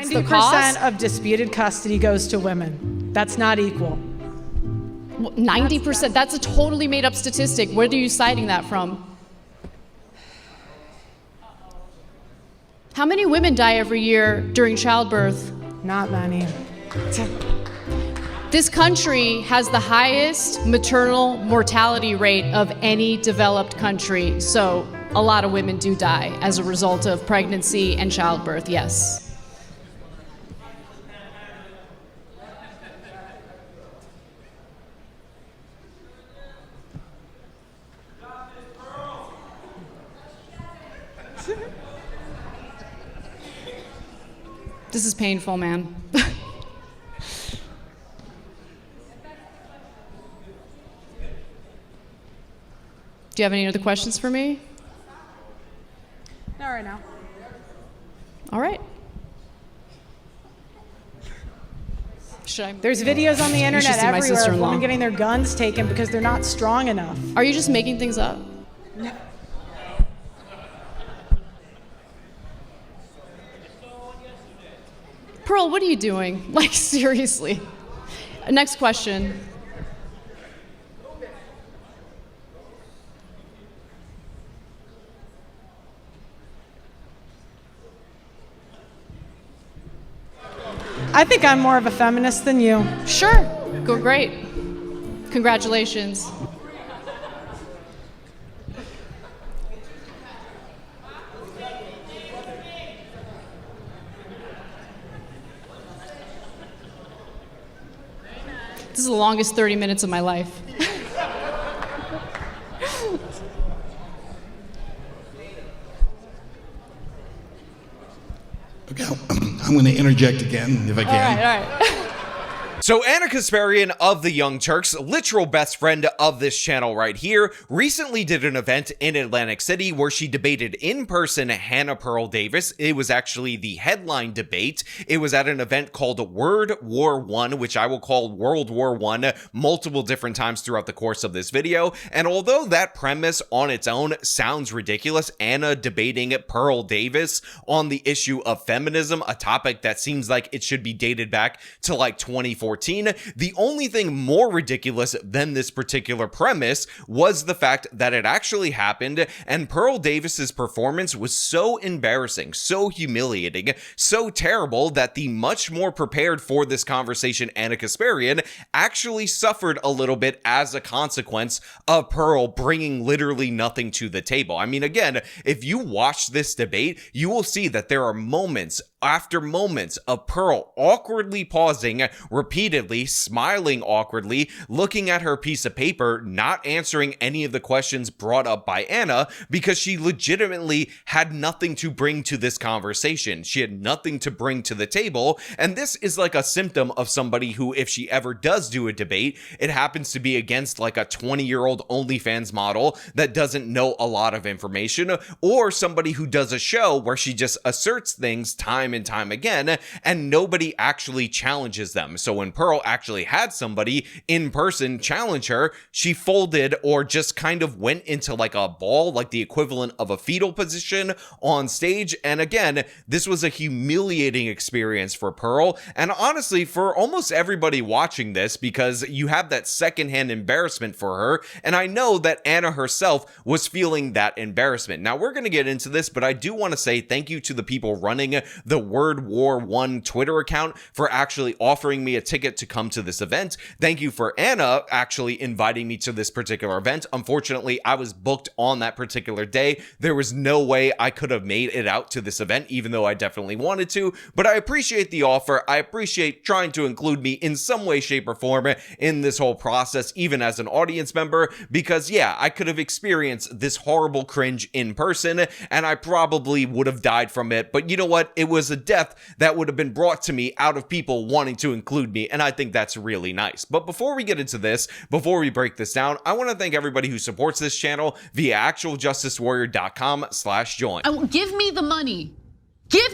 That's the cost. 90% of disputed custody goes to women. That's not equal. 90%, that's a totally made up statistic. Where are you citing that from? How many women die every year during childbirth? Not many. This country has the highest maternal mortality rate of any developed country. So a lot of women do die as a result of pregnancy and childbirth, yes. This is painful, man. Do you have any other questions for me? Not right now. All right. There's videos on the internet see my everywhere of sister-in-law. women getting their guns taken because they're not strong enough. Are you just making things up? Pearl, what are you doing? Like, seriously. Next question. I think I'm more of a feminist than you. Sure. Go great. Congratulations. This is the longest 30 minutes of my life. Okay, I'm going to interject again if I can. All right. So Ana Kasparian of the Young Turks, literal best friend of this channel right here, recently did an event in Atlantic City where she debated in person Hannah Pearl Davis. It was actually the headline debate. It was at an event called Word War I, which I will call World War I multiple different times throughout the course of this video. And although that premise on its own sounds ridiculous, Ana debating Pearl Davis on the issue of feminism, a topic that seems like it should be dated back to like 2014, the only thing more ridiculous than this particular premise was the fact that it actually happened, and Pearl Davis's performance was so embarrassing, so humiliating, so terrible that the much more prepared for this conversation Ana Kasparian actually suffered a little bit as a consequence of Pearl bringing literally nothing to the table. I mean, again, if you watch this debate, you will see that there are moments after moments of Pearl awkwardly pausing, repeatedly smiling awkwardly, looking at her piece of paper, not answering any of the questions brought up by Ana because she legitimately had nothing to bring to this conversation. She had nothing to bring to the table, and this is like a symptom of somebody who, if she ever does do a debate, it happens to be against like a 20-year-old OnlyFans model that doesn't know a lot of information, or somebody who does a show where she just asserts things time and time again, and nobody actually challenges them. So when Pearl actually had somebody in person challenge her, she folded or just kind of went into like a ball, like the equivalent of a fetal position on stage. And again, this was a humiliating experience for Pearl, and honestly for almost everybody watching this, because you have that secondhand embarrassment for her, and I know that Ana herself was feeling that embarrassment. Now we're going to get into this, but I do want to say thank you to the people running the Word War I Twitter account for actually offering me a ticket to come to this event. Thank you for Ana actually inviting me to this particular event. Unfortunately, I was booked on that particular day. There was no way I could have made it out to this event, even though I definitely wanted to, but I appreciate the offer. I appreciate trying to include me in some way, shape, or form in this whole process, even as an audience member, because yeah, I could have experienced this horrible cringe in person, and I probably would have died from it, but you know what? It was a death that would have been brought to me out of people wanting to include me, and I think that's really nice. But before we get into this, before we break this down, I want to thank everybody who supports this channel via actualjusticewarrior.com/join. Give me the money. Give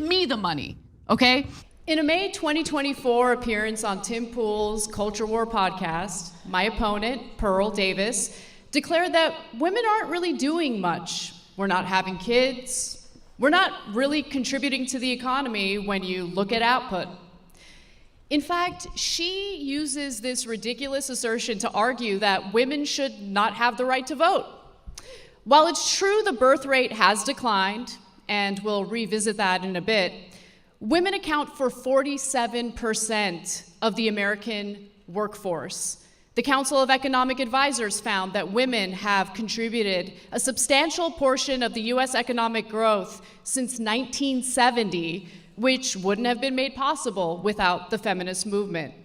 me the money, okay? In a May 2024 appearance on Tim Pool's Culture War podcast, my opponent, Pearl Davis, declared that women aren't really doing much. We're not having kids. We're not really contributing to the economy when you look at output. In fact, she uses this ridiculous assertion to argue that women should not have the right to vote. While it's true the birth rate has declined, and we'll revisit that in a bit, women account for 47% of the American workforce. The Council of Economic Advisors found that women have contributed a substantial portion of the US economic growth since 1970, which wouldn't have been made possible without the feminist movement.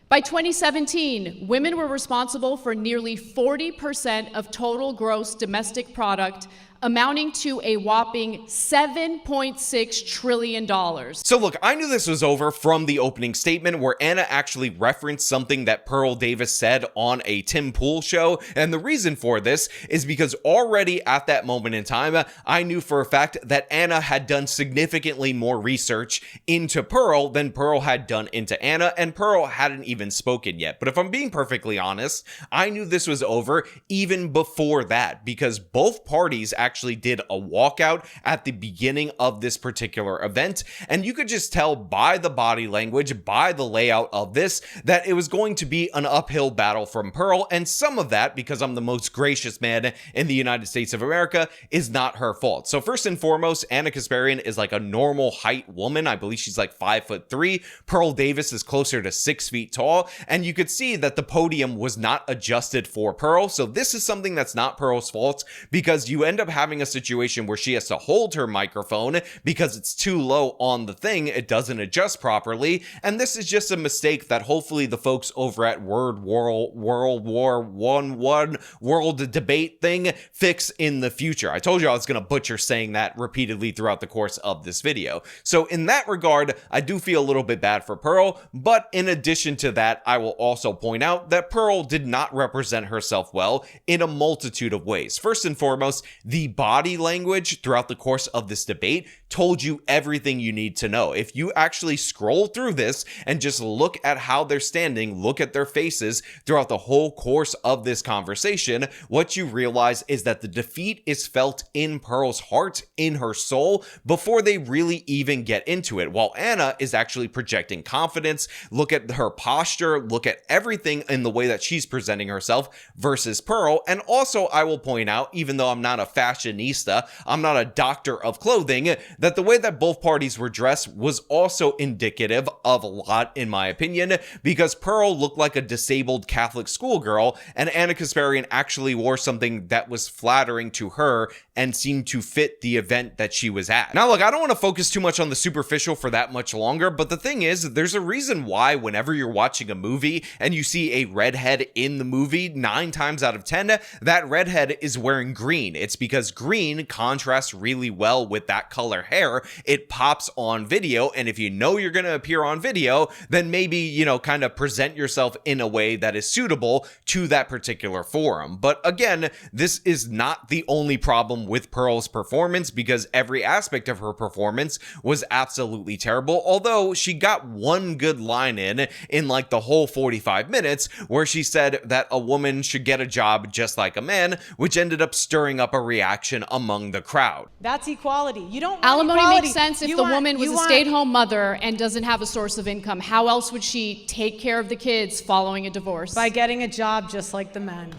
By 2017, women were responsible for nearly 40% of total gross domestic product, amounting to a whopping $7.6 trillion. So look, I knew this was over from the opening statement where Ana actually referenced something that Pearl Davis said on a Tim Pool show, and the reason for this is because already at that moment in time, I knew for a fact that Ana had done significantly more research into Pearl than Pearl had done into Ana, and Pearl hadn't even spoken yet. But if I'm being perfectly honest, I knew this was over even before that, because both parties actually did a walkout at the beginning of this particular event, and you could just tell by the body language, by the layout of this, that it was going to be an uphill battle from Pearl, and some of that, because I'm the most gracious man in the United States of America, is not her fault. So first and foremost, Ana Kasparian is like a normal height woman. I believe she's like 5'3". Pearl Davis is closer to 6 feet tall, and you could see that the podium was not adjusted for Pearl. So this is something that's not Pearl's fault, because you end up having a situation where she has to hold her microphone because it's too low on the thing, it doesn't adjust properly, and this is just a mistake that hopefully the folks over at World War I World Debate thing fix in the future. I told you I was going to butcher saying that repeatedly throughout the course of this video. So in that regard, I do feel a little bit bad for Pearl, but in addition to that, I will also point out that Pearl did not represent herself well in a multitude of ways. First and foremost, the body language throughout the course of this debate told you everything you need to know. If you actually scroll through this and just look at how they're standing, look at their faces throughout the whole course of this conversation, what you realize is that the defeat is felt in Pearl's heart, in her soul, before they really even get into it, while Ana is actually projecting confidence. Look at her posture, look at everything in the way that she's presenting herself versus Pearl. And also, I will point out, even though I'm not a fashionista, I'm not a doctor of clothing, that the way that both parties were dressed was also indicative of a lot, in my opinion, because Pearl looked like a disabled Catholic schoolgirl, and Ana Kasparian actually wore something that was flattering to her and seemed to fit the event that she was at. Now look, I don't want to focus too much on the superficial for that much longer, but the thing is, there's a reason why whenever you're watching a movie and you see a redhead in the movie, 9 times out of 10, that redhead is wearing green. It's because green contrasts really well with that color hair. It pops on video, and if you know you're going to appear on video, then maybe, you know, kind of present yourself in a way that is suitable to that particular forum. But again, this is not the only problem with Pearl's performance, because every aspect of her performance was absolutely terrible, although she got one good line in like the whole 45 minutes where she said that a woman should get a job just like a man, which ended up stirring up a reaction among the crowd. That's equality. You don't want Alimony equality. makes sense if the woman was a stay-at-home mother and doesn't have a source of income. How else would she take care of the kids following a divorce? By getting a job just like the men.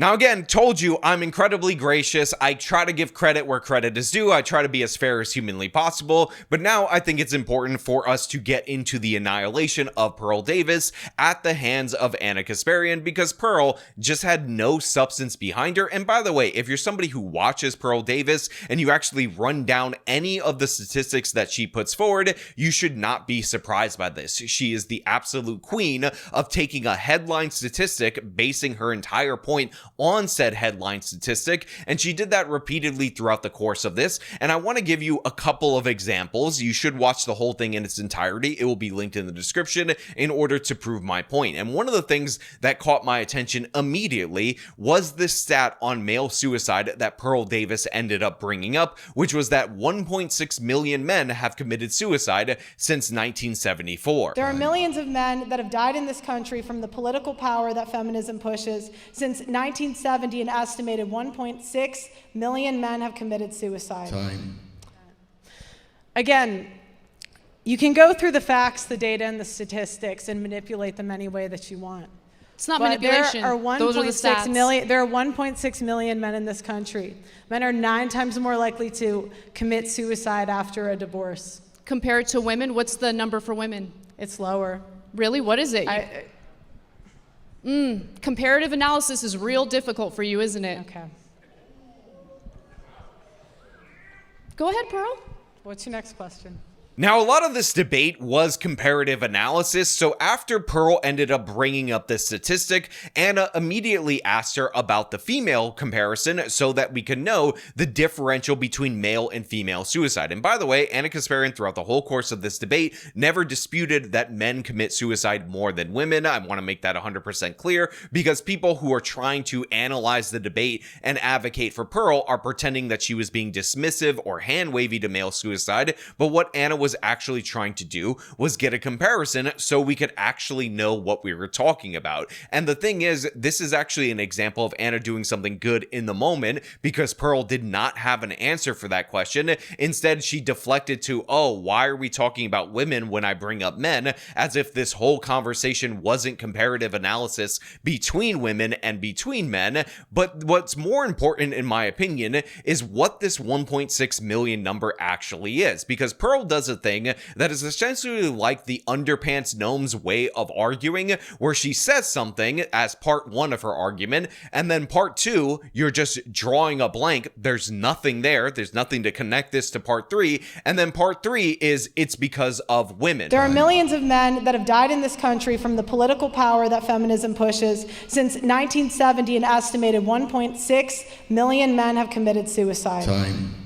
Now again, told you I'm incredibly gracious. I try to give credit where credit is due. I try to be as fair as humanly possible. But now I think it's important for us to get into the annihilation of Pearl Davis at the hands of Ana Kasparian, because Pearl just had no substance behind her. And by the way, if you're somebody who watches Pearl Davis and you actually run down any of the statistics that she puts forward, you should not be surprised by this. She is the absolute queen of taking a headline statistic, basing her entire point on said headline statistic, and she did that repeatedly throughout the course of this. And I want to give you a couple of examples. You should watch the whole thing in its entirety. It will be linked in the description in order to prove my point. And one of the things that caught my attention immediately was this stat on male suicide that Pearl Davis ended up bringing up, which was that 1.6 million men have committed suicide since 1974. There are millions of men that have died in this country from the political power that feminism pushes since 1970, an estimated 1.6 million men have committed suicide. Time. Again, you can go through the facts, the data, and the statistics and manipulate them any way that you want. It's not But manipulation. there are Those are the stats. 1.6 million. There are 1.6 million men in this country. Men are 9 times more likely to commit suicide after a divorce. Compared to women, what's the number for women? It's lower. Really? What is it? Comparative analysis is real difficult for you, isn't it? Okay. Go ahead, Pearl. What's your next question? Now, a lot of this debate was comparative analysis, so after Pearl ended up bringing up this statistic, Anna immediately asked her about the female comparison so that we could know the differential between male and female suicide. And by the way, Ana Kasparian, throughout the whole course of this debate, never disputed that men commit suicide more than women. I want to make that 100% clear, because people who are trying to analyze the debate and advocate for Pearl are pretending that she was being dismissive or hand-wavy to male suicide, but what Anna was actually trying to do was get a comparison so we could actually know what we were talking about. And the thing is, this is actually an example of Anna doing something good in the moment, because Pearl did not have an answer for that question. Instead, she deflected to, oh, why are we talking about women when I bring up men, as if this whole conversation wasn't comparative analysis between women and between men. But what's more important, in my opinion, is what this 1.6 million number actually is, because Pearl does a thing that is essentially like the underpants gnome's way of arguing, where she says something as part one of her argument, and then part two, you're just drawing a blank. There's nothing there. There's nothing to connect this to part three. And then part three is it's because of women. There are millions of men that have died in this country from the political power that feminism pushes. Since 1970, an estimated 1.6 million men have committed suicide. Time.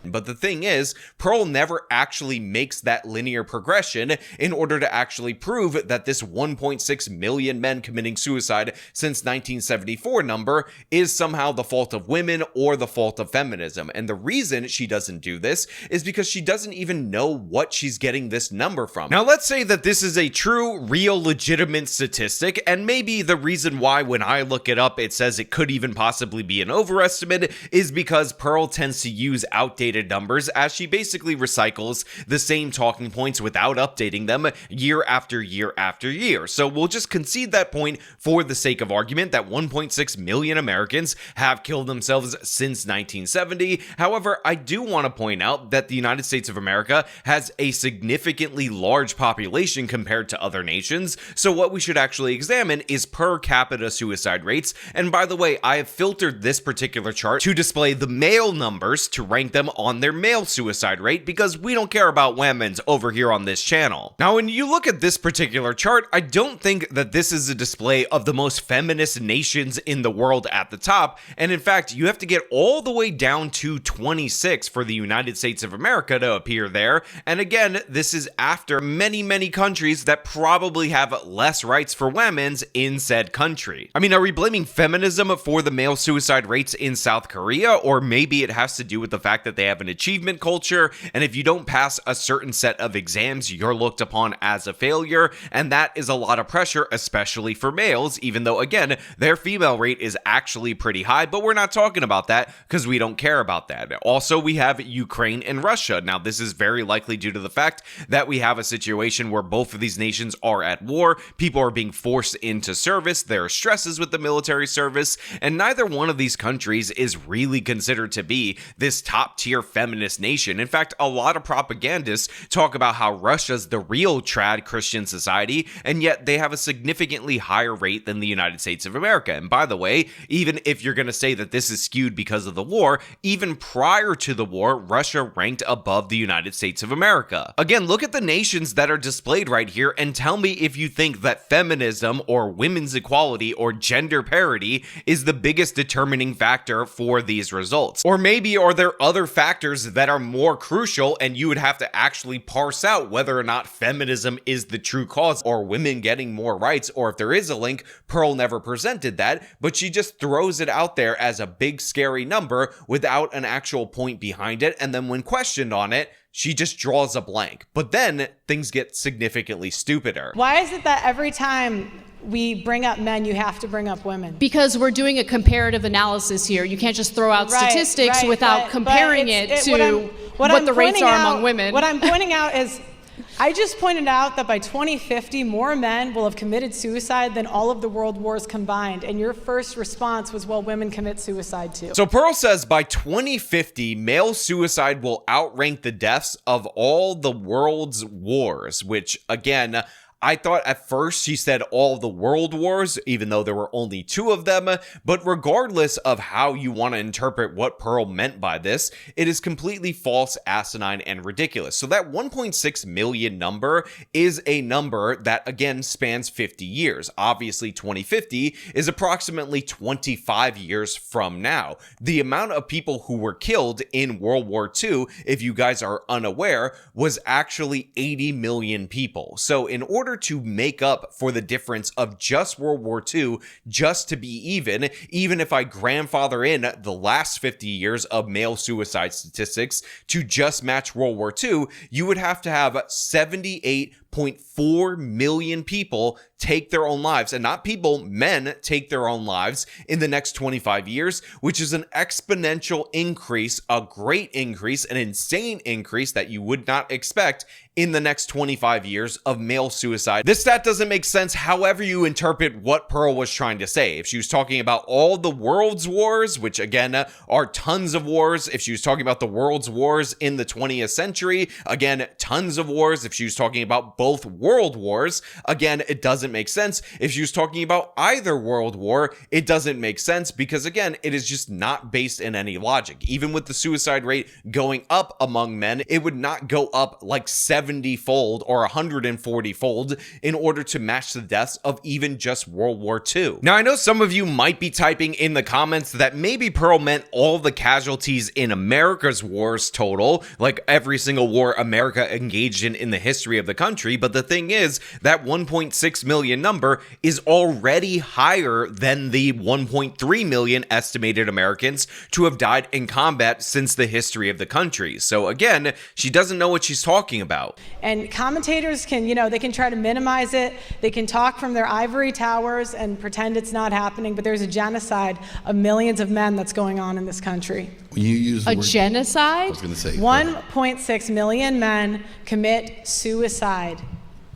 But the thing is, Pearl never actually makes that linear progression in order to actually prove that this 1.6 million men committing suicide since 1974 number is somehow the fault of women or the fault of feminism. And the reason she doesn't do this is because she doesn't even know what she's getting this number from. Now, let's say that this is a true, real, legitimate statistic, and maybe the reason why when I look it up it says it could even possibly be an overestimate is because Pearl tends to use outdated numbers, as she basically recycles the same talking points without updating them year after year after year. So we'll just concede that point for the sake of argument that 1.6 million Americans have killed themselves since 1970. However, I do want to point out that the United States of America has a significantly large population compared to other nations, so what we should actually examine is per capita suicide rates. And by the way, I have filtered this particular chart to display the male numbers to rank them on their male suicide rate, because we don't care about women's over here on this channel. Now, when you look at this particular chart, I don't think that this is a display of the most feminist nations in the world at the top, and in fact, you have to get all the way down to 26 for the United States of America to appear there, and again, this is after many countries that probably have less rights for women's in said country. I mean, are we blaming feminism for the male suicide rates in South Korea, or maybe it has to do with the fact that they have an achievement culture, and if you don't pass a certain set of exams, you're looked upon as a failure, and that is a lot of pressure, especially for males, even though, again, their female rate is actually pretty high, but we're not talking about that because we don't care about that. Also, we have Ukraine and Russia. Now, this is very likely due to the fact that we have a situation where both of these nations are at war, people are being forced into service, there are stresses with the military service, and neither one of these countries is really considered to be this top-tier feminist nation. In fact, a lot of propagandists talk about how Russia's the real trad Christian society, and yet they have a significantly higher rate than the United States of America. And by the way, even if you're going to say that this is skewed because of the war, even prior to the war, Russia ranked above the United States of America. Again, look at the nations that are displayed right here and tell me if you think that feminism or women's equality or gender parity is the biggest determining factor for these results. Or maybe are there other factors that are more crucial and you would have to actually parse out whether or not feminism is the true cause or women getting more rights, or if there is a link. Pearl never presented that, but she just throws it out there as a big scary number without an actual point behind it, and then when questioned on it, she just draws a blank. But then things get significantly stupider. Why is it that every time we bring up men, you have to bring up women. Because we're doing a comparative analysis here. You can't just throw out statistics without comparing it to what the rates are among women. What I'm pointing out is, I just pointed out that by 2050, more men will have committed suicide than all of the world wars combined. And your first response was, well, women commit suicide too. So Pearl says by 2050, male suicide will outrank the deaths of all the world's wars, which, again, I thought at first she said all the world wars, even though there were only 2 of them. But regardless of how you want to interpret what Pearl meant by this, it is completely false, asinine, and ridiculous. So that 1.6 million number is a number that, again, spans 50 years. Obviously, 2050 is approximately 25 years from now. The amount of people who were killed in World War II, if you guys are unaware, was actually 80 million people. So in order to make up for the difference of just World War II, just to be even if I grandfather in the last 50 years of male suicide statistics to just match World War II, you would have to have 78.4 million people take their own lives, and not people, men take their own lives in the next 25 years, which is an exponential increase, a great increase, an insane increase that you would not expect in the next 25 years of male suicide. This stat doesn't make sense however you interpret what Pearl was trying to say. If she was talking about all the world's wars, which again are tons of wars, if she was talking about the world's wars in the 20th century, again, tons of wars. If she was talking about both world wars, again, it doesn't make sense. If she was talking about either world war, it doesn't make sense because, again, it is just not based in any logic. Even with the suicide rate going up among men, it would not go up like 70-fold or 140-fold in order to match the deaths of even just World War II. Now, I know some of you might be typing in the comments that maybe Pearl meant all the casualties in America's wars total, like every single war America engaged in the history of the country, but the thing is that 1.6 million number is already higher than the 1.3 million estimated Americans to have died in combat since the history of the country. So again, she doesn't know what she's talking about. And commentators can, they can try to minimize it. They can talk from their ivory towers and pretend it's not happening, but there's a genocide of millions of men that's going on in this country. When you use the A word, genocide? I was going to say 1.6 million men commit suicide.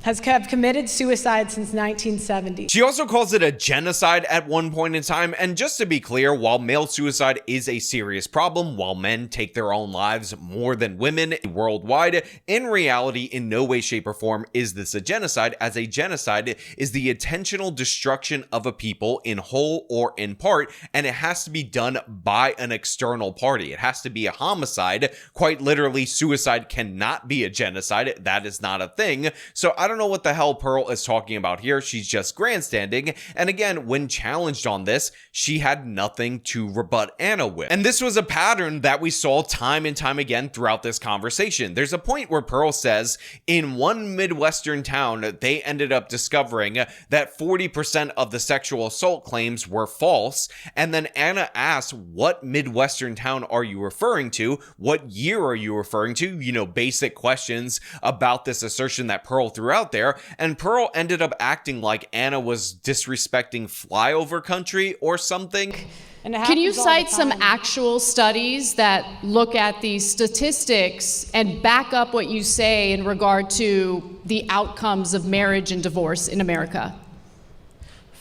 Have committed suicide since 1970. She also calls it a genocide at one point in time, and just to be clear, while male suicide is a serious problem, while men take their own lives more than women worldwide, in reality, in no way, shape, or form is this a genocide, as a genocide is the intentional destruction of a people in whole or in part, and it has to be done by an external party. It has to be a homicide. Quite literally, suicide cannot be a genocide. That is not a thing. So I don't know what the hell Pearl is talking about here. She's just grandstanding. And again, when challenged on this, she had nothing to rebut Ana with. And this was a pattern that we saw time and time again throughout this conversation. There's a point where Pearl says in one Midwestern town, they ended up discovering that 40% of the sexual assault claims were false. And then Ana asks, what Midwestern town are you referring to? What year are you referring to? Basic questions about this assertion that Pearl threw out there, and Pearl ended up acting like Ana was disrespecting flyover country or something. Can you cite some actual studies that look at these statistics and back up what you say in regard to the outcomes of marriage and divorce in America?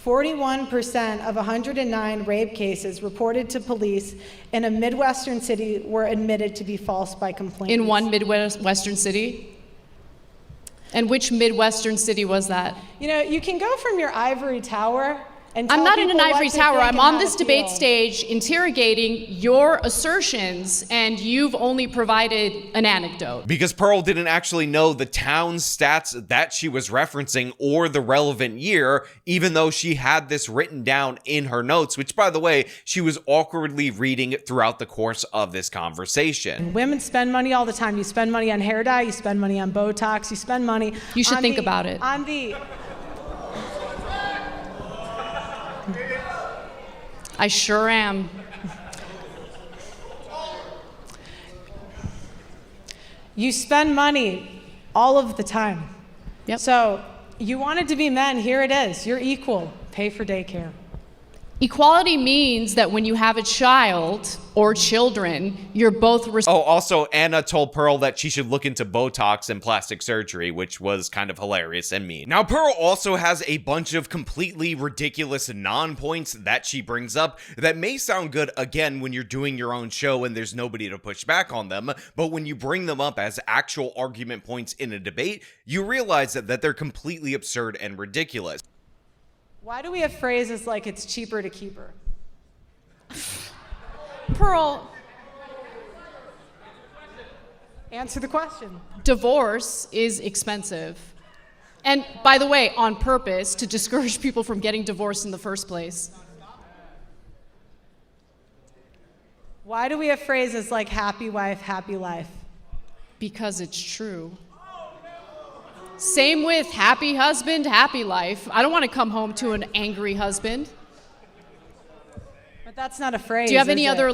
41% of 109 rape cases reported to police in a Midwestern city were admitted to be false by complainants. In one Midwestern city? And which Midwestern city was that? You can go from your ivory tower and I'm tell not in an people what ivory to tower. think I'm and on how this to debate feel. stage interrogating your assertions, and you've only provided an anecdote. Because Pearl didn't actually know the town stats that she was referencing or the relevant year, even though she had this written down in her notes, which, by the way, she was awkwardly reading throughout the course of this conversation. Women spend money all the time. You spend money on hair dye, you spend money on Botox, you spend money. You should think about it. I sure am. You spend money all of the time. Yep. So You wanted to be men, here it is. You're equal. Pay for daycare. Equality means that when you have a child or children, you're both also, Anna told Pearl that she should look into Botox and plastic surgery, which was kind of hilarious and mean. Now, Pearl also has a bunch of completely ridiculous non-points that she brings up that may sound good, again, when you're doing your own show and there's nobody to push back on them, but when you bring them up as actual argument points in a debate, you realize that they're completely absurd and ridiculous. Why do we have phrases like it's cheaper to keep her? Pearl, answer the question. Divorce is expensive. And by the way, on purpose, to discourage people from getting divorced in the first place. Why do we have phrases like happy wife, happy life? Because it's true. Same with happy husband, happy life. I don't want to come home to an angry husband. But that's not a phrase. Do you have any other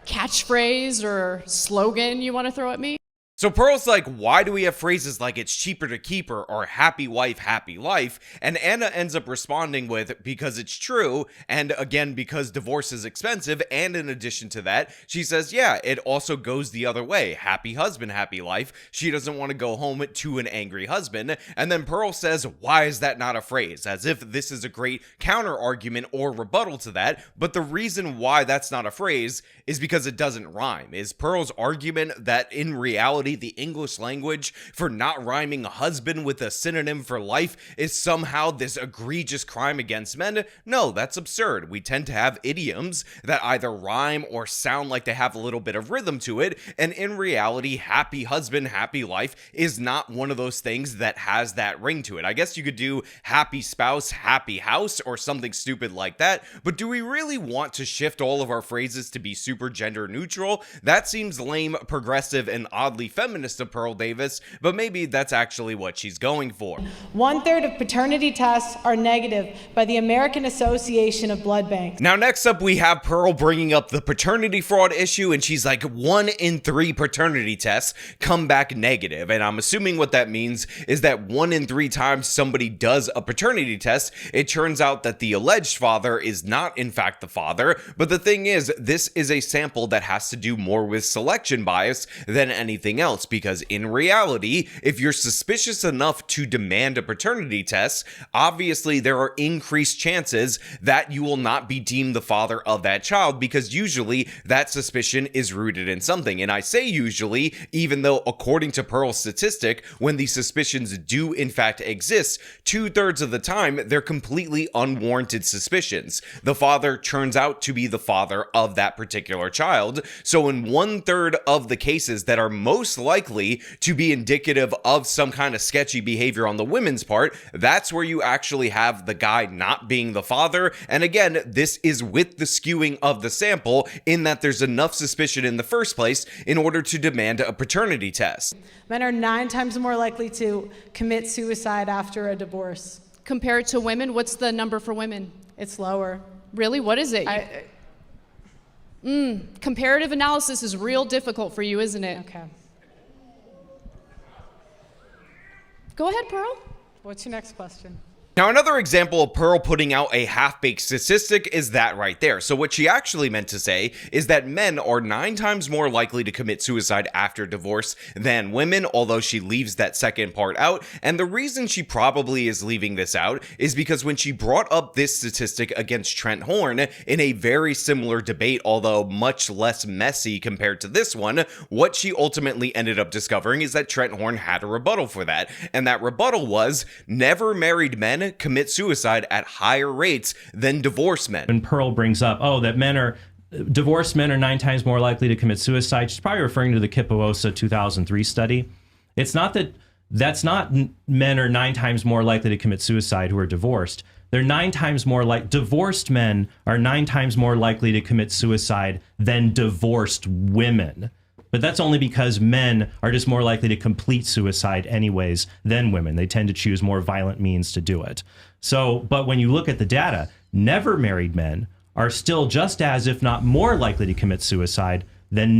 catchphrase or slogan you want to throw at me? So Pearl's like, why do we have phrases like it's cheaper to keep her or happy wife, happy life? And Anna ends up responding with, because it's true, and again, because divorce is expensive, and in addition to that, she says, yeah, it also goes the other way. Happy husband, happy life. She doesn't want to go home to an angry husband. And then Pearl says, why is that not a phrase? As if this is a great counter argument or rebuttal to that. But the reason why that's not a phrase is because it doesn't rhyme. Is Pearl's argument that in reality, the English language for not rhyming husband with a synonym for life is somehow this egregious crime against men? No, that's absurd. We tend to have idioms that either rhyme or sound like they have a little bit of rhythm to it, and in reality, happy husband, happy life is not one of those things that has that ring to it. I guess you could do happy spouse, happy house, or something stupid like that, but do we really want to shift all of our phrases to be super gender neutral? That seems lame, progressive, and oddly feminist of Pearl Davis, but maybe that's actually what she's going for. 1/3 of paternity tests are negative by the American Association of Blood Banks. Now, next up, we have Pearl bringing up the paternity fraud issue, and she's like, 1 in 3 paternity tests come back negative. And I'm assuming what that means is that 1 in 3 times somebody does a paternity test, it turns out that the alleged father is not, in fact, the father. But the thing is, this is a sample that has to do more with selection bias than anything else. Because in reality, if you're suspicious enough to demand a paternity test, obviously there are increased chances that you will not be deemed the father of that child, because usually that suspicion is rooted in something. And I say usually, even though according to Pearl's statistic, when these suspicions do in fact exist, 2/3 of the time they're completely unwarranted suspicions. The father turns out to be the father of that particular child. So in 1/3 of the cases that are most likely to be indicative of some kind of sketchy behavior on the women's part, that's where you actually have the guy not being the father. And again, this is with the skewing of the sample in that there's enough suspicion in the first place in order to demand a paternity test. Men are 9 times more likely to commit suicide after a divorce. Compared to women, what's the number for women? It's lower. Really? What is it? Comparative analysis is real difficult for you, isn't it? Okay. Go ahead, Pearl. What's your next question? Now, another example of Pearl putting out a half-baked statistic is that right there. So what she actually meant to say is that men are 9 times more likely to commit suicide after divorce than women, although she leaves that second part out. And the reason she probably is leaving this out is because when she brought up this statistic against Trent Horn in a very similar debate, although much less messy compared to this one, what she ultimately ended up discovering is that Trent Horn had a rebuttal for that. And that rebuttal was, never married men commit suicide at higher rates than divorced men. When Pearl brings up, divorced men are 9 times more likely to commit suicide, she's probably referring to the Kipaosa 2003 study. It's not that's not men are 9 times more likely to commit suicide who are divorced. They're 9 times more divorced men are 9 times more likely to commit suicide than divorced women. But that's only because men are just more likely to complete suicide anyways than women. They tend to choose more violent means to do it. So, but when you look at the data, never married men are still just as, if not more likely to commit suicide than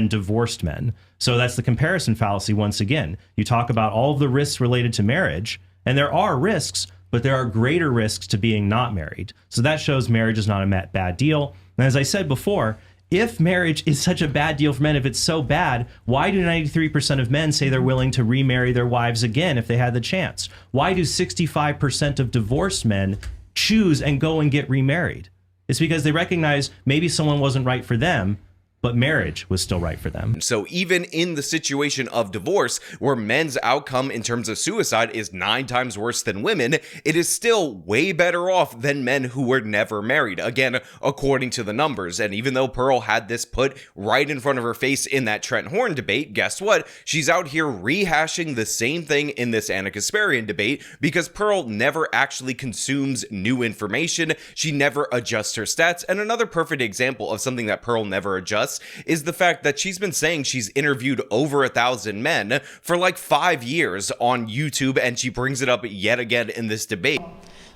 divorced men. So that's the comparison fallacy once again. You talk about all of the risks related to marriage, And there are risks, but there are greater risks to being not married. So that shows marriage is not a bad deal. And as I said before, if marriage is such a bad deal for men, if it's so bad, why do 93% of men say they're willing to remarry their wives again if they had the chance? Why do 65% of divorced men choose and go and get remarried? It's because they recognize maybe someone wasn't right for them, but marriage was still right for them. So even in the situation of divorce, where men's outcome in terms of suicide is 9 times worse than women, it is still way better off than men who were never married. Again, according to the numbers. And even though Pearl had this put right in front of her face in that Trent Horn debate, guess what? She's out here rehashing the same thing in this Ana Kasparian debate, because Pearl never actually consumes new information. She never adjusts her stats. And another perfect example of something that Pearl never adjusts is the fact that she's been saying she's interviewed over 1,000 men for like 5 years on YouTube, and she brings it up yet again in this debate.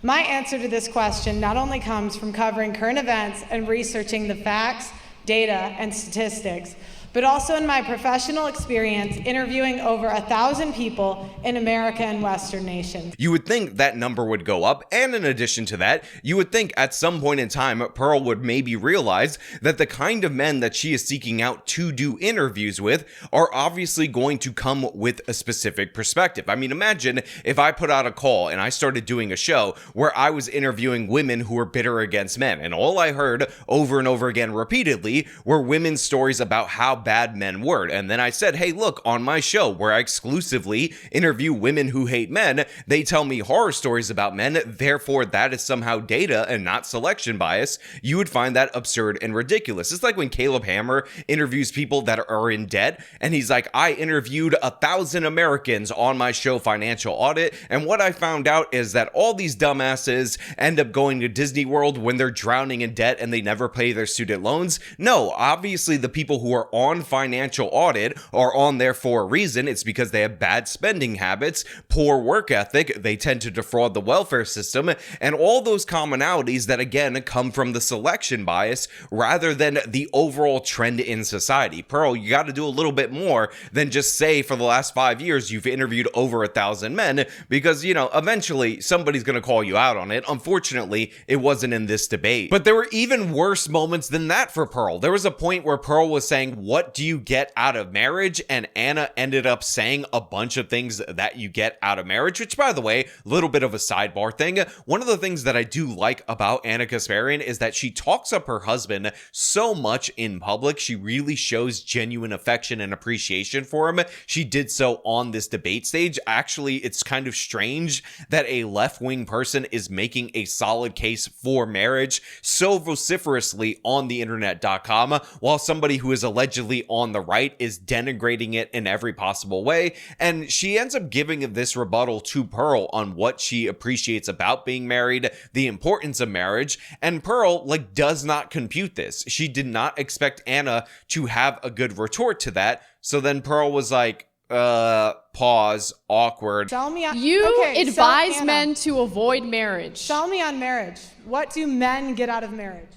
My answer to this question not only comes from covering current events and researching the facts, data, and statistics, but also in my professional experience interviewing over 1,000 people in America and Western nations. You would think that number would go up, and in addition to that, you would think at some point in time, Pearl would maybe realize that the kind of men that she is seeking out to do interviews with are obviously going to come with a specific perspective. I mean, imagine if I put out a call and I started doing a show where I was interviewing women who were bitter against men, and all I heard over and over again repeatedly were women's stories about how bad men were. And then I said, hey, look, on my show where I exclusively interview women who hate men, they tell me horror stories about men, therefore that is somehow data and not selection bias. You would find that absurd and ridiculous. It's like when Caleb Hammer interviews people that are in debt, and he's like, I interviewed 1,000 Americans on my show Financial Audit, and what I found out is that all these dumbasses end up going to Disney World when they're drowning in debt and they never pay their student loans. No, obviously the people who are on Financial Audit are on there for a reason. It's because they have bad spending habits, poor work ethic, they tend to defraud the welfare system, and all those commonalities that again come from the selection bias rather than the overall trend in society. Pearl, you got to do a little bit more than just say for the last 5 years you've interviewed over 1,000 men, because, you know, eventually somebody's going to call you out on it. Unfortunately, it wasn't in this debate. But there were even worse moments than that for Pearl. There was a point where Pearl was saying, what do you get out of marriage? And Ana ended up saying a bunch of things that you get out of marriage, which, by the way, a little bit of a sidebar thing. One of the things that I do like about Ana Kasparian is that she talks up her husband so much in public. She really shows genuine affection and appreciation for him. She did so on this debate stage. Actually, it's kind of strange that a left-wing person is making a solid case for marriage so vociferously on the internet.com, while somebody who is allegedly on the right is denigrating it in every possible way. And she ends up giving this rebuttal to Pearl on what she appreciates about being married, the importance of marriage, and Pearl does not compute this. She did not expect Ana to have a good retort to that. So then Pearl was like, pause, awkward. Sell me on, You okay, advise Anna, men to avoid marriage. Sell me on marriage. What do men get out of marriage?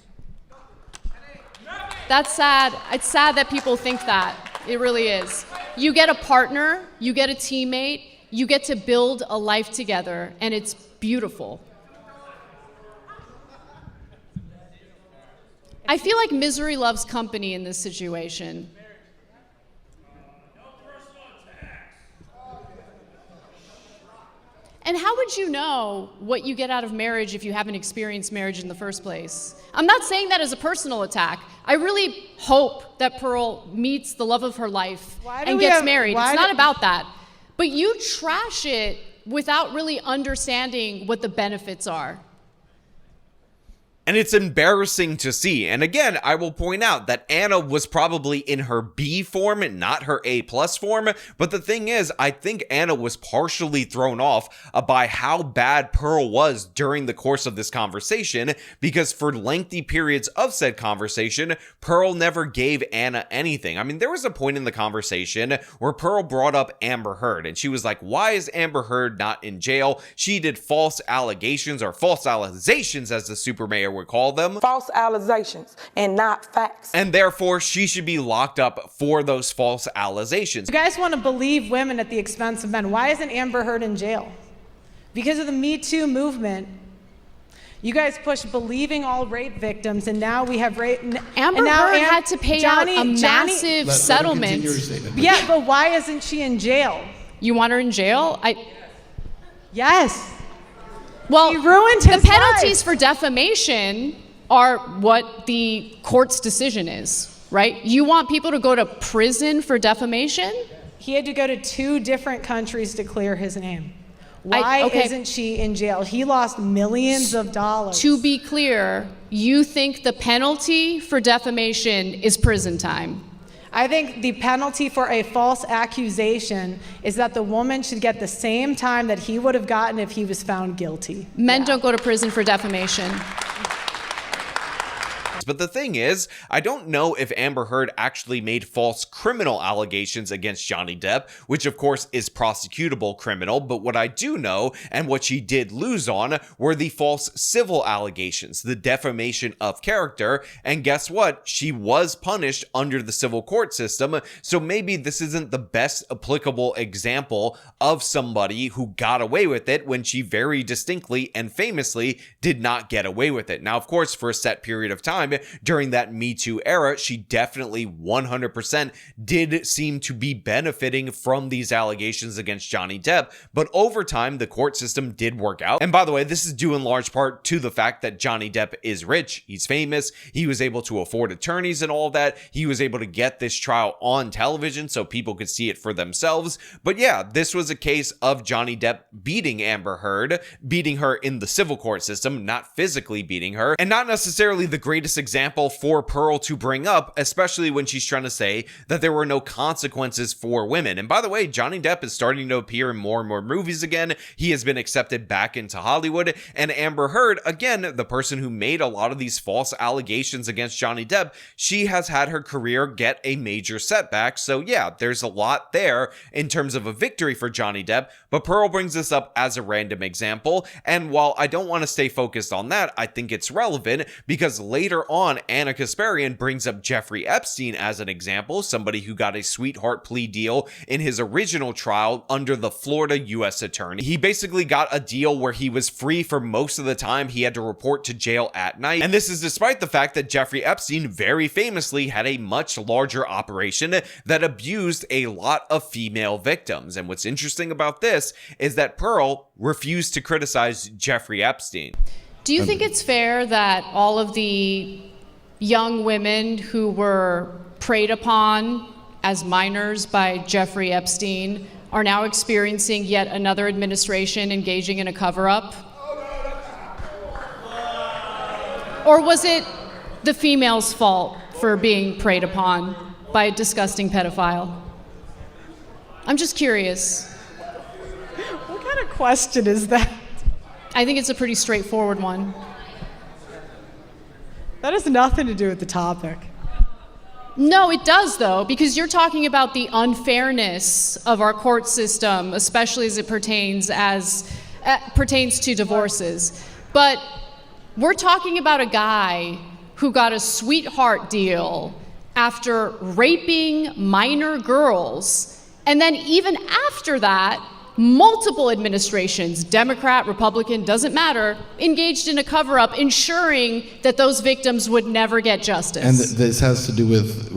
That's sad. It's sad that people think that. It really is. You get a partner, you get a teammate, you get to build a life together, and it's beautiful. I feel like misery loves company in this situation. And how would you know what you get out of marriage if you haven't experienced marriage in the first place? I'm not saying that as a personal attack. I really hope that Pearl meets the love of her life and gets married. It's not about that. But you trash it without really understanding what the benefits are. And it's embarrassing to see. And again, I will point out that Ana was probably in her B form, not her A+ form. But the thing is, I think Ana was partially thrown off by how bad Pearl was during the course of this conversation, because for lengthy periods of said conversation, Pearl never gave Ana anything. I mean, there was a point in the conversation where Pearl brought up Amber Heard, and she was like, why is Amber Heard not in jail? She did false allegations, or false allegations as the super mayor would call them. False allegations and not facts. And therefore, she should be locked up for those false allegations. You guys want to believe women at the expense of men. Why isn't Amber Heard in jail? Because of the Me Too movement, you guys pushed believing all rape victims, and now we have rape. Amber Heard had to pay out a massive settlement. Yeah, but why isn't she in jail? You want her in jail? Yes. Well, he ruined his the penalties life. for defamation are what the court's decision is, right? You want people to go to prison for defamation? He had to go to 2 different countries to clear his name. Why isn't she in jail? He lost millions of dollars. To be clear, you think the penalty for defamation is prison time? I think the penalty for a false accusation is that the woman should get the same time that he would have gotten if he was found guilty. Men don't go to prison for defamation. But the thing is, I don't know if Amber Heard actually made false criminal allegations against Johnny Depp, which of course is prosecutable criminal, but what I do know, and what she did lose on, were the false civil allegations, the defamation of character, and guess what? She was punished under the civil court system, so maybe this isn't the best applicable example of somebody who got away with it when she very distinctly and famously did not get away with it. Now, of course, for a set period of time, during that Me Too era, she definitely 100% did seem to be benefiting from these allegations against Johnny Depp, but over time, the court system did work out. And by the way, this is due in large part to the fact that Johnny Depp is rich, he's famous, he was able to afford attorneys and all of that, he was able to get this trial on television so people could see it for themselves. But yeah, this was a case of Johnny Depp beating Amber Heard, beating her in the civil court system, not physically beating her, and not necessarily the greatest example for Pearl to bring up, especially when she's trying to say that there were no consequences for women. And by the way, Johnny Depp is starting to appear in more and more movies again. He has been accepted back into Hollywood. And Amber Heard, again, the person who made a lot of these false allegations against Johnny Depp, she has had her career get a major setback. So yeah, there's a lot there in terms of a victory for Johnny Depp, but Pearl brings this up as a random example. And while I don't want to stay focused on that, I think it's relevant because later on, Ana Kasparian brings up Jeffrey Epstein as an example, somebody who got a sweetheart plea deal in his original trial under the Florida U.S. attorney. He basically got a deal where he was free for most of the time he had to report to jail at night. And this is despite the fact that Jeffrey Epstein very famously had a much larger operation that abused a lot of female victims. And what's interesting about this is that Pearl refused to criticize Jeffrey Epstein. Do you think it's fair that all of the young women who were preyed upon as minors by Jeffrey Epstein are now experiencing yet another administration engaging in a cover-up? Or was it the female's fault for being preyed upon by a disgusting pedophile? I'm just curious. What kind of question is that? I think it's a pretty straightforward one. That has nothing to do with the topic. No, it does, though, because you're talking about the unfairness of our court system, especially as it pertains to divorces. But we're talking about a guy who got a sweetheart deal after raping minor girls, and then even after that, multiple administrations, Democrat, Republican, doesn't matter, engaged in a cover-up, ensuring that those victims would never get justice. And this has to do with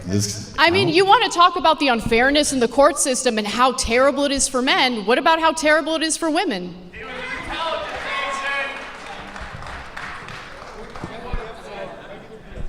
this. I mean, you want to talk about the unfairness in the court system and how terrible it is for men. What about how terrible it is for women?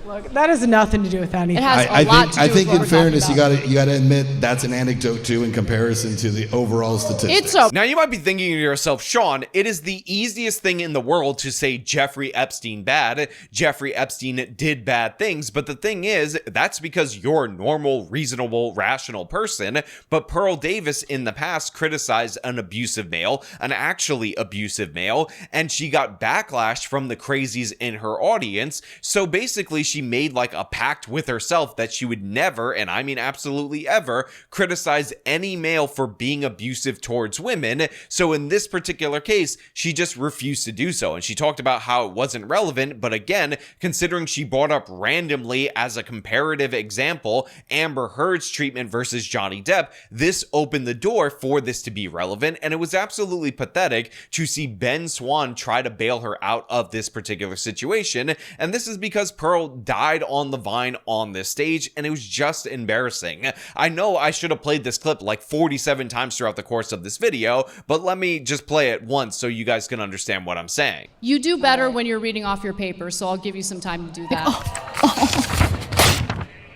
Look, that has nothing to do with anything. It has a lot to do I with think what in we're fairness, you talking about. gotta admit that's an anecdote too in comparison to the overall statistics. It's a Now, you might be thinking to yourself, Sean, it is the easiest thing in the world to say Jeffrey Epstein bad. Jeffrey Epstein did bad things, but the thing is, that's because you're a normal, reasonable, rational person. But Pearl Davis in the past criticized an abusive male, an actually abusive male, and she got backlash from the crazies in her audience. So basically, she made like a pact with herself that she would never, and I mean absolutely ever, criticize any male for being abusive towards women. So in this particular case, she just refused to do so. And she talked about how it wasn't relevant, but again, considering she brought up randomly as a comparative example Amber Heard's treatment versus Johnny Depp, this opened the door for this to be relevant, and it was absolutely pathetic to see Ben Swann try to bail her out of this particular situation. And this is because Pearl died on the vine on this stage, and it was just embarrassing. I know I should have played this clip like 47 times throughout the course of this video, but let me just play it once so you guys can understand what I'm saying. You do better when you're reading off your paper, so I'll give you some time to do that.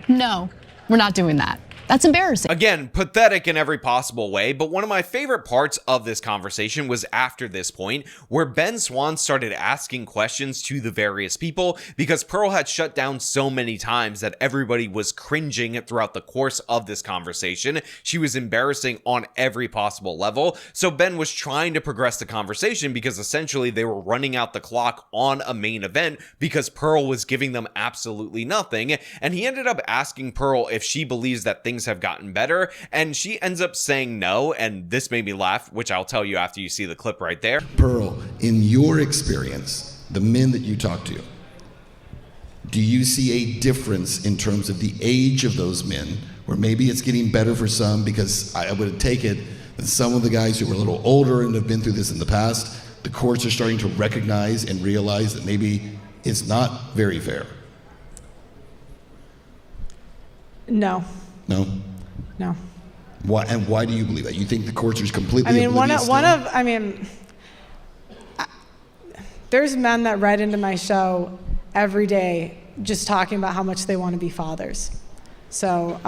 No, we're not doing that. That's embarrassing. Again, pathetic in every possible way, but one of my favorite parts of this conversation was after this point, where Ben Swann started asking questions to the various people, because Pearl had shut down so many times that everybody was cringing throughout the course of this conversation. She was embarrassing on every possible level, so Ben was trying to progress the conversation because essentially they were running out the clock on a main event because Pearl was giving them absolutely nothing, and he ended up asking Pearl if she believes that things have gotten better, and she ends up saying no, and this made me laugh, which I'll tell you after you see the clip right there. Pearl, in your experience, the men that you talk to, do you see a difference in terms of the age of those men, where maybe it's getting better for some? Because I would take it that some of the guys who were a little older and have been through this in the past, the courts are starting to recognize and realize that maybe it's not very fair. No. No? No. Why, and why do you believe that? You think the courts are completely I mean, oblivious there's men that write into my show every day just talking about how much they want to be fathers. So,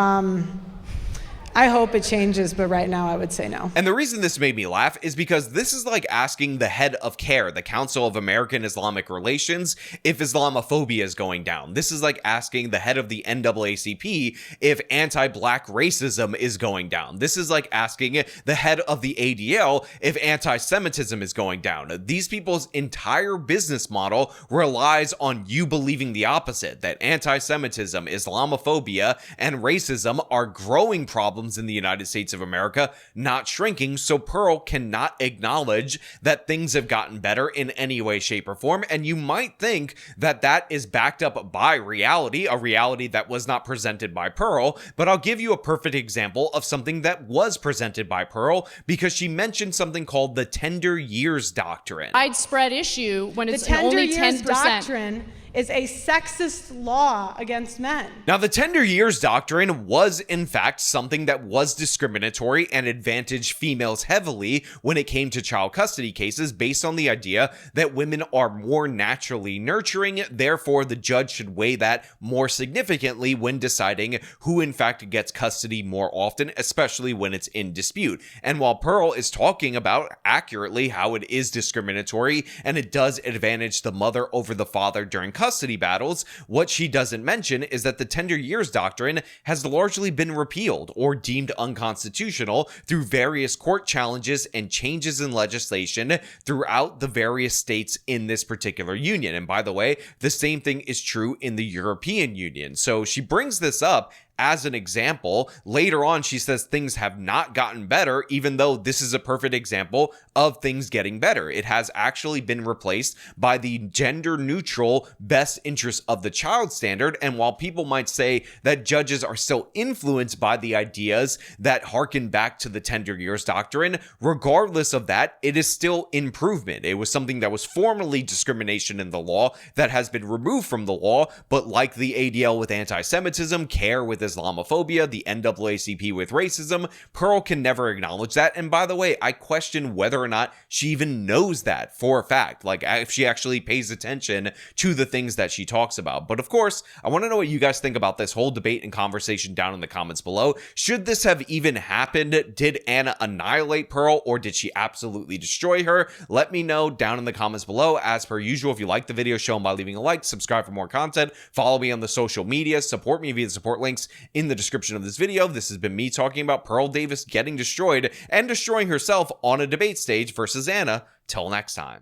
I hope it changes, but right now I would say no. And the reason this made me laugh is because this is like asking the head of CARE, the Council of American Islamic Relations, if Islamophobia is going down. This is like asking the head of the NAACP if anti-black racism is going down. This is like asking the head of the ADL if anti-Semitism is going down. These people's entire business model relies on you believing the opposite, that anti-Semitism, Islamophobia, and racism are growing problems in the United States of America, not shrinking, so Pearl cannot acknowledge that things have gotten better in any way, shape, or form, and you might think that that is backed up by reality, a reality that was not presented by Pearl, but I'll give you a perfect example of something that was presented by Pearl, because she mentioned something called the tender years doctrine. Widespread issue when it's the tender only years 10%. doctrine is a sexist law against men. Now, the tender years doctrine was, in fact, something that was discriminatory and advantaged females heavily when it came to child custody cases, based on the idea that women are more naturally nurturing, therefore the judge should weigh that more significantly when deciding who, in fact, gets custody more often, especially when it's in dispute. And while Pearl is talking about accurately how it is discriminatory and it does advantage the mother over the father during custody battles, what she doesn't mention is that the tender years doctrine has largely been repealed or deemed unconstitutional through various court challenges and changes in legislation throughout the various states in this particular union. And by the way, the same thing is true in the European Union. So she brings this up as an example. Later on, she says things have not gotten better, even though this is a perfect example of things getting better. It has actually been replaced by the gender-neutral best interest of the child standard. And while people might say that judges are still influenced by the ideas that harken back to the tender years doctrine, regardless of that, it is still improvement. It was something that was formerly discrimination in the law that has been removed from the law, but like the ADL with anti-Semitism, CARE with Islamophobia, the NAACP with racism, Pearl can never acknowledge that. And by the way, I question whether or not she even knows that for a fact, like if she actually pays attention to the things that she talks about. But of course, I want to know what you guys think about this whole debate and conversation down in the comments below. Should this have even happened? Did Anna annihilate Pearl, or did she absolutely destroy her? Let me know down in the comments below. As per usual, if you like the video, show them by leaving a like, subscribe for more content, follow me on the social media, support me via the support links in the description of this video. This has been me talking about Pearl Davis getting destroyed and destroying herself on a debate stage versus Anna. Till next time.